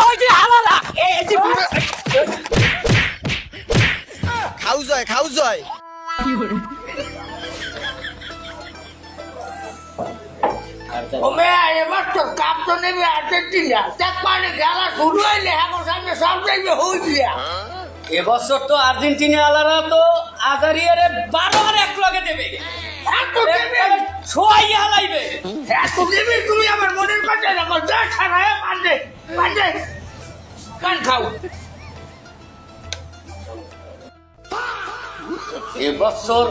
ওই যে হালালা এই যে খাও জয় ওমে এবার তো কাপ তো নেবে আর্জেন্টিনা দেখ মানে খেলা শুরু হইলে এখন সামনে সব যাইবে হই দিয়া এবছর তো আর্জেন্টিনা আলারা তো আজারিয়ারে 12 আর 1 লগে দেবে এত দেবে ছয় হালাইবে এত দেবে তুমি আমার মনের কথা রাখো যা ছাড়ায় পান্ডে পান্ডে কান খাও এবছর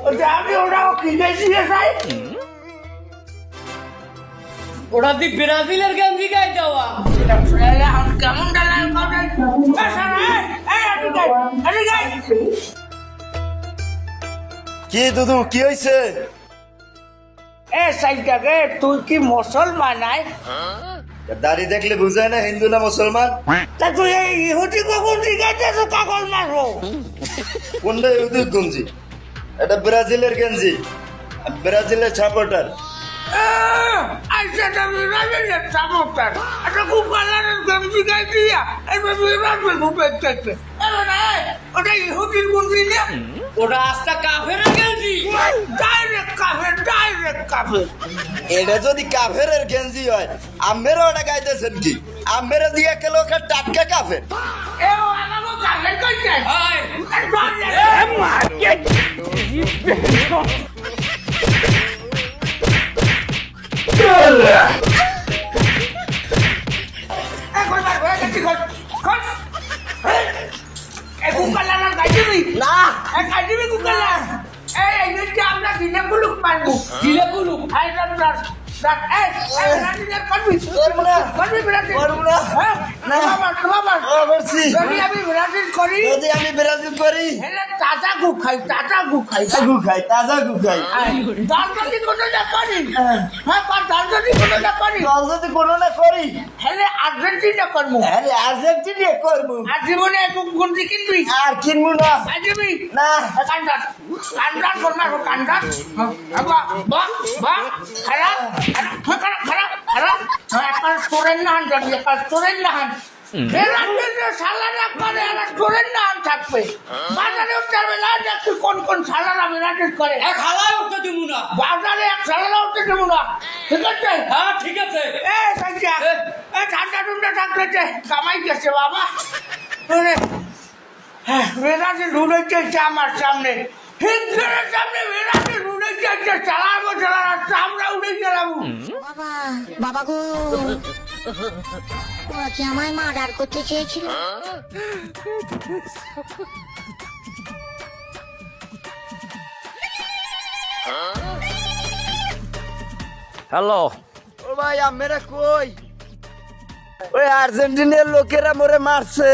ওটা আমি ওরাও কিনে দিয়ে যাই ওরা দি ব্রাজিলের গেঞ্জি গায়ে দেওয়া ছেলে আমি কেমন ডালার কথা এই আমি গাই কি দুদু কি হইছে এ সাইডটাকে তুই কি মুসলমান আয় দাড়ি দেখলে বুঝায় না হিন্দু না মুসলমান তা তুই এই ইহুদি কখন জিজ্ঞাসা তো কাগজ মারবো কোনটা ইহুদি গঞ্জি এটা ব্রাজিলের গেঞ্জি ব্রাজিলের সাপোর্টার আচ্ছা বিরাজের সাপোর্টার একটা খুব কালারের গেমজি গাই দিয়া এবার বিরাজের খুব দেখতে ওটা ইহুদির গুঞ্জি না ওটা আস্তা কাফেরের গেঞ্জি ডাইরেক্ট কাফের এটা যদি কাফেরের গেঞ্জি হয় আমেরও ওটা গাইতেছেন কি আমেরা দিয়ে কেন টাটকা কাফের এ আমাকে কাফের কইছে হাই এ মার্কেট না আমরা দিনে কুলুক মারবো দিলে কুলুক আমি ব্রাজিল করি যদি আমি ব্রাজিল করি তাজা গু খাই তাজা গু খাই দাল যদি কোনো না করি হ্যাঁ দাল যদি কোনো না করি দল যদি কোনো না করি হেলে আর্জেন্টিনা করবো আরে আর্জেন্টিনা করবো আর জীবনে একটু গুন্ডি কিনবি আর কিনবো না আজবি না কান্ডার করবো কান্ডার বাহ বাহ বাহ খারাপ খারাপ একটা স্টুডেন্ট না জানি একটা স্টুডেন্ট না সালারা করে আর স্টুডেন্ট না থাকবে বাজারে উঠতে না দেখি কোন সালারা বিরাটিস করে এক হালাই উঠতে দিব না বাজারে এক সালারা উঠতে দেবো না ঠিক আছে হ্যাঁ ঠিক আছে ঠান্ডা টুন্ডা থাকতে কামাই গেছে বাবা বিরাটি রুড়ে চলছে আমার সামনে হিন্দুরের সামনে বিরাটি রুড়ে চলছে চালাবো আমরা উড়ে চালাবো বাবা গো ওরা কি আমায় মার্ডার করতে চেয়েছিল হ্যালো ও ভাই আমেরা কই ওই আর্জেন্টিনার লোকেরা মরে মারছে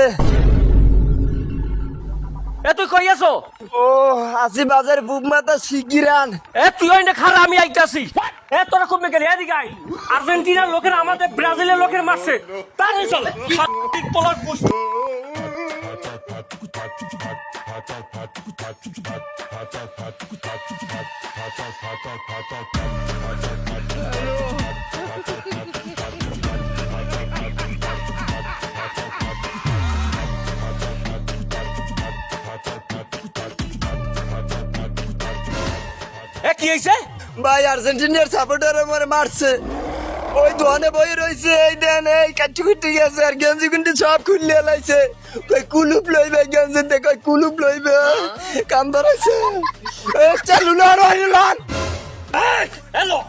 এ তুই কই আছো ও আসি বাজার বুক মাথা শিগিরান এ তুই ওইটা খারা আমি আইতাছি এ তোরা কমে গেলি এদিকে আই আর্জেন্টিনার লোকের আমাদের ব্রাজিলের লোকের মারছে তাই চলে ঠিক পোলার পুষ কি হয়েছে ভাই আর্জেন্টিনার সাপোর্টার মরে মারছে ওই দোকানে বই রয়েছে এই দেন এই কাটি কুটি গেছে আর গেঞ্জি গুন্ডি সব খুললে লাইছে কই কুলুপ লইবে গেঞ্জি দে কই কুলুপ লইবে কাম ধরাইছে এ চালু না রইলান হ্যালো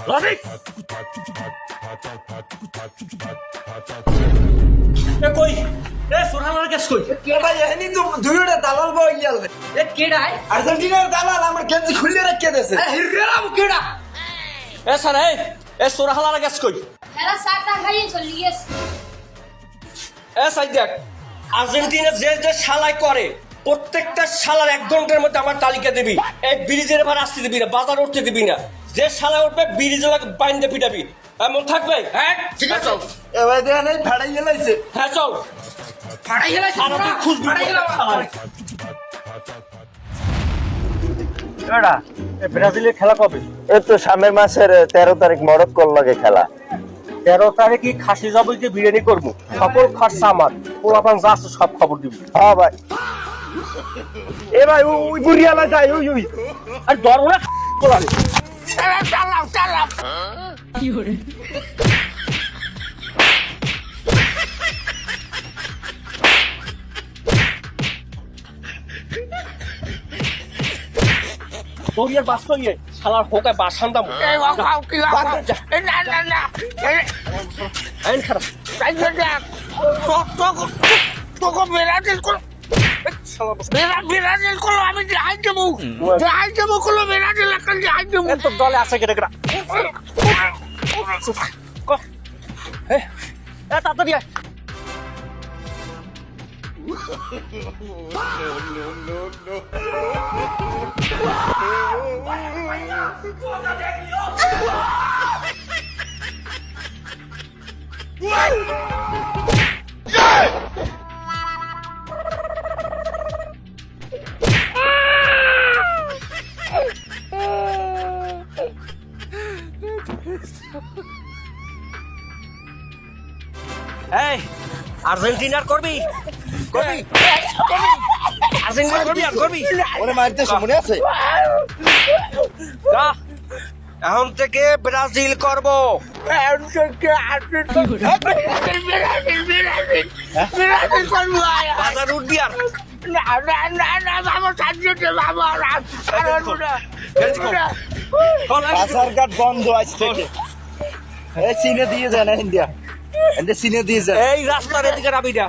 লজিক এ কই এ সুরহানার কেস কই কে ভাই এনি তো দুইটা দালাল বই গেল এ কেডাই আর্জেন্টিনার দালাল আমার গেঞ্জি খুললে রেখে দেছে এ হিররাম কেডা এ স্যার এ সুরহানার কেস কই এরা সাটা খাইয়ে চলে গেছে এ সাইড দেখ আর্জেন্টিনা যে যে শালাই করে প্রত্যেকটা শালার 1 ঘন্টার মধ্যে আমার তালিকা দিবি এই ব্রিজের ভাড়া আসতে দিবি না বাজার উঠতে দিবি না যে শালা উঠবে ব্রিজের লাগে বাইন্দে পিটাবি এমন থাকবে হ্যাঁ ঠিক আছে এ ভাই দেন এই ফাড়াই গেলাইছে হ্যাঁ চল ফাড়াই গেলে সারা তুই খুঁজবি ব্রাজিলের খেলা কবে? এই তো সামনের মাসের 13 তারিখ মরক্কোর লগে খেলা 13 তারিখে খাসি জবাইতে বিরিয়ানি করবো, সকল খরচা আমার। পোলাপান যা আছে সব খবর দিবি। হ্যাঁ ভাই। এ ভাই ওই বুড়িয়ালা যায় ওই আর ধরো না পোলারে। চালাও চালাও তোর ইয়ার বাস তো ইয়ে শালার হোকায় বাসান দাম। এই খাও কি না না না আইন খারাপ তাই দেখ তোকে বেরাজিল করো বেরাজিল করো আমি যাই দেবো করলো বেরাজিল একটা যাই দেবো তোর দলে আছে কেটে কেটা তাড়াতাড়ি আয়। এই আর্জেন্টিনার করবি করবি আর্জেন্টিনা করবি আর করবি ওরে মারতেছে মনে আছে? যা, এখন থেকে ব্রাজিল করব। বেরাজিল করবো বাজার উঠবি আর বাবা সাজিয়েছে বাবা আধার কার্ড বন্ধ আজ থেকে। এই সিনে দিয়ে যায় না ইন্ডিয়া, ইন্ডিয়া সিনে দিয়ে যায়। এই রাস্তার এদিকে রাবি না।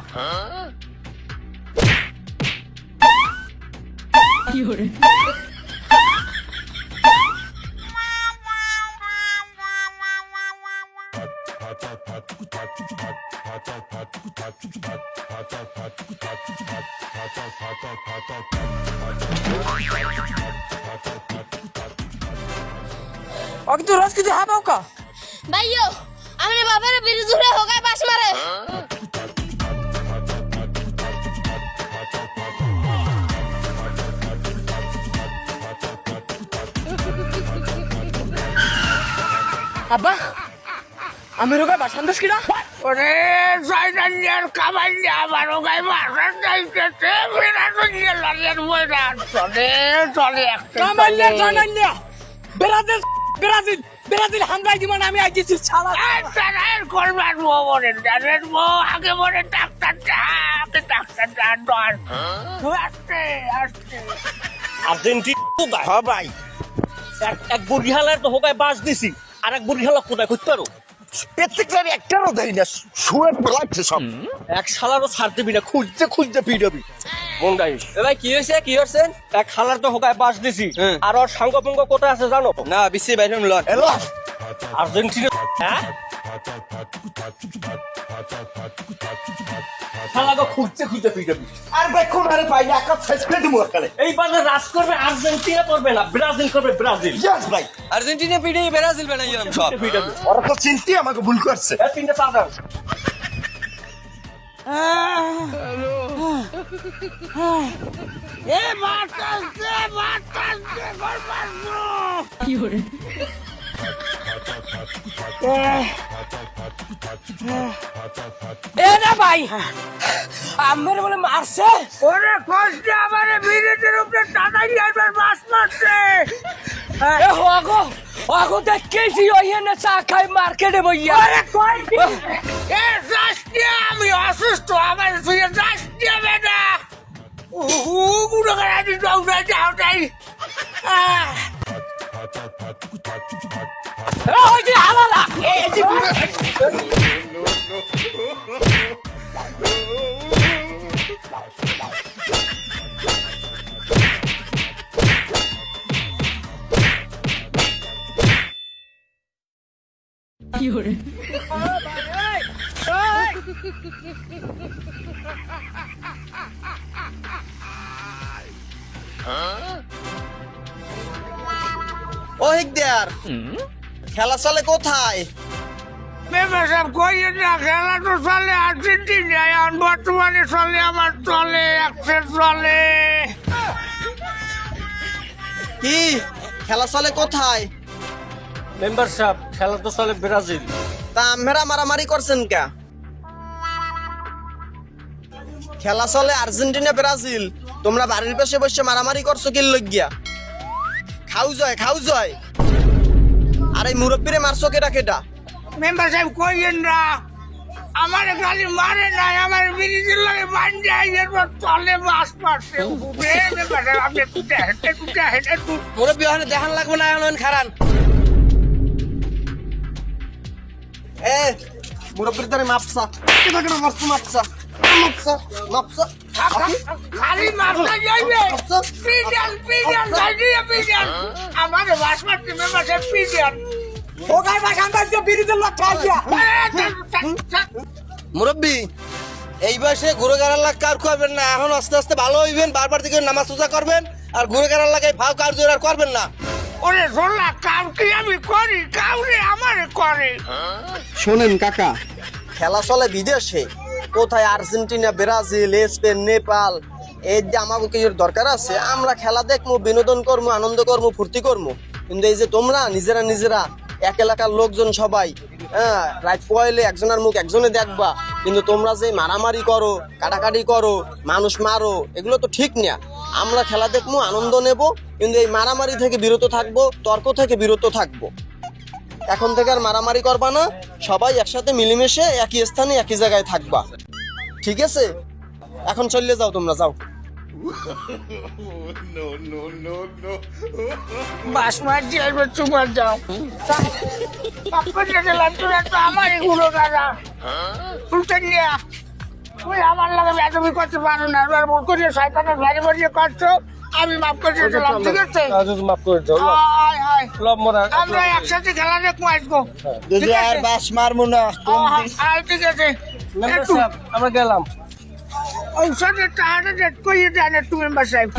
অকি তো রোজ কিছু হাবাও কা ভাইও আমার বাবার ব্রিজ ধরে হোগায় বাস মারে। আব্বা আমি রোগা বাসান দাস কিরা ওরে জয়দান্যার কামাইলে আমার গায়ে বাসার যাইতেছে বেরাজিল লড়িয়ার ময়দান চলে চলে একটা কামাইলে জানাইলে ব্রাজিল ব্রাজিল ব্রাজিল হামলাই দিমান আমি আইছি ছাড়া ডাক্তার করবার মরেন জানেন আগে মরে ডাক্তারটা আগে ডাক্তারটা ডর আসতে আসতে আর্জেন্টিনা হ্যাঁ ভাই এক বুড়িহালার তো হোকায় বাস দিছি, আর এক বুড়িহালা কোথায় খুঁজতে পারো? প্রত্যেকটারই একটারও দেয় না, শুয়ে পড়াচ্ছে সব। এক শালারও ছাড় দিবি না, খুঁজতে খুঁজতে পিটাবি। মন্ডাই ভাই কি হয়েছে কি করছেন? এক শালার তো হোকায় বাস দিছি, আর ওর সাঙ্গ পঙ্গ কোথায় আছে জানো? না বিসি বাইরে লন এলো আর্জেন্টিনা। হ্যাঁ শালাকে খুঁজতে খুঁজতে পিটাবি। আর ভাই কোন আরে ভাই একা শেষ করে দিমু কালে। এই বাজার রাজ করবে আর্জেন্টিনা, করবে না ব্রাজিল, করবে ব্রাজিল। ইয়েস ভাই আর্জেন্টিনা পিড়ে ব্রাজিল বানাইলাম সব। পিটাবি ওরা তো চিনতে আমাকে ভুল করছে। তিনটা চাঁদা এ বাতাসে বাতাসে করবার এ না ভাই আমার বলে মারছে। ওরে কষ্টে আমার বিরেটের উপরে টানাই যাইবার বাস মারছে এ হোগো হোগো দেখেছি ওই এনে চা খাই মার্কেটে বইয়া। আরে কই কি এ রাষ্ট্রীয় আমি অসুস্থ আমার ফিরে রাষ্ট্রীয় বেটা গুলো গাড়ি দৌড়া যাও তাই ওই যে হালালা এই যে ও হিকদার খেলা চলে কোথায়? মেম্বার সাহেব কইয়েন না খেলা তো চলে আর্জেন্টিনা এখন বর্তমানে চলে আমার চলে একশো চলে কি খেলা চলে কোথায়? মেম্বার সাহেব খেলা তো চলে ব্রাজিল। তা আমরা মারামারি করছেন কে? খেলা চলে আর্জেন্টিনা ব্রাজিল, তোমরা বাড়ির পাশে বসে মারামারি করছো কি লজ্ঞা? খাও জয় আর এই মুরব্বীরে মারছো কেটা কেটা? মেম্বার সাহেব কইেন না, আমার খালি মারে নাই, আমার ব্রিজের লাগে বান্ধে আইয়ের পর তলে মাছ মারছে। মেম্বার সাহেব আপনি একটু দেখেন একটু। মুরব্বী ওখানে দেখান লাগবে না, এখন খারান। এ মুরব্বীর দ্বারা মাপসা মাপসা খালি মাছটা যাইবে পিডিয়ান সাইডিয়া পিডিয়ান আমার মাছ মারছে মেম্বার সাহেব পিডিয়ান। ওগাই ভাই সান্দাজ দিয়ে বিরিজের লোক খাই দিয়া। মুরব্বী এই বয়সে ঘুরে গাড়ার লাগ কার করবেন না, এখন আস্তে আস্তে ভালো হইবেন, বারবার থেকে নামাজ রোজা করবেন, আর ঘুরে গাড়ার লাগে ভাও কার জোর আর করবেন না। ওরে সোলা কাম কি আমি করি, কাউরে আমারে করে। শোনেন কাকা, খেলা চলে বিদেশে, কোথায় আর্জেন্টিনা ব্রাজিল স্পেন নেপাল, এই যে আমাকে কিছুর দরকার আছে, আমরা খেলা দেখবো, বিনোদন করবো, আনন্দ করবো, ফুর্তি করবো। কিন্তু এই যে তোমরা নিজেরা এক এলাকার লোকজন সবাই রাত পয়লে একজনের মুখ একজনে দেখবা, কিন্তু তোমরা যে মারামারি করো, কাটাকাটি করো, মানুষ মারো, এগুলো তো ঠিক না। আমরা খেলা দেখবো, আনন্দ নেব, কিন্তু এই মারামারি থেকে বিরত থাকবো, তর্ক থেকে বিরত থাকবো। এখন থেকে আর মারামারি করবা না, সবাই একসাথে মিলেমিশে একই স্থানে একই জায়গায় থাকবা, ঠিক আছে? এখন চলে যাও, তোমরা যাও। বাস মার যাইবে তোমার যাও আমার এগুলো দাদা উল্টে নিয়া তুমি আমার লাগে বেদবি করতে পারো না, এবার ভুল করে শয়তানের ভারী ভারী করছো, আমি মাফ করে দিলাম, ঠিক আছে? মাফ করে দাও। হায় হায় লব মোরা আমরা একসাথে খেলা দেখবো আসবো, ঠিক আছে? বাস মারবো না। হায় ঠিক আছে একটু আমরা গেলাম। ঔষধের টাকাটা কইয়ে দেন একটু মেম্বার সাহেব।